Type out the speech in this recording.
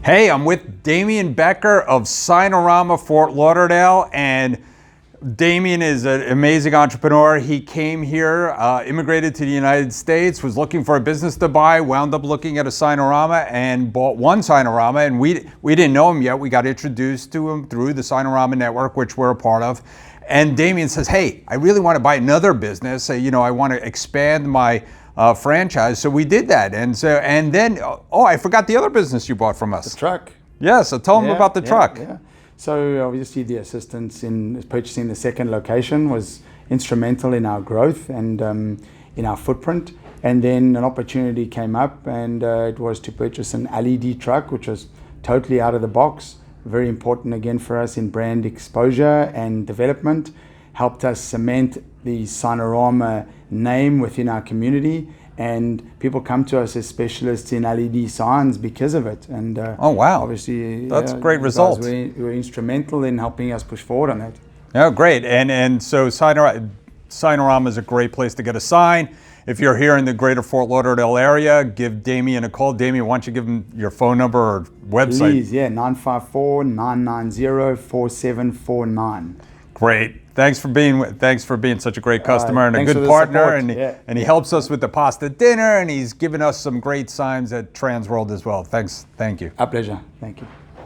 Hey, I'm with Damien Becker of Signarama Fort Lauderdale, and Damien is an amazing entrepreneur. He came here, immigrated to the United States, was looking for a business to buy, wound up looking at a Signarama and bought one Signarama, and we didn't know him yet. We got introduced to him through the Signarama network, which we're a part of. And Damien says, hey, I really want to buy another business. I want to expand my franchise. So we did that. And then, I forgot the other business you bought from us. The truck. Yeah, so tell them about the truck. Yeah. So obviously the assistance in purchasing the second location was instrumental in our growth and in our footprint. And then an opportunity came up, and it was to purchase an LED truck, which was totally out of the box. Very important again for us in brand exposure and development. Helped us cement the Signarama name within our community, and people come to us as specialists in LED signs because of it. And oh wow, obviously that's a great result. Were instrumental in helping us push forward on that. Oh, great. And so Signarama is a great place to get a sign. If you're here in the greater Fort Lauderdale area, give Damien a call. Damien, why don't you give him your phone number or website? Please, 954-990-4749. Great. Thanks for being such a great customer and a good partner. And he helps us with the pasta dinner, and he's given us some great signs at Transworld as well. Thank you. Our pleasure. Thank you.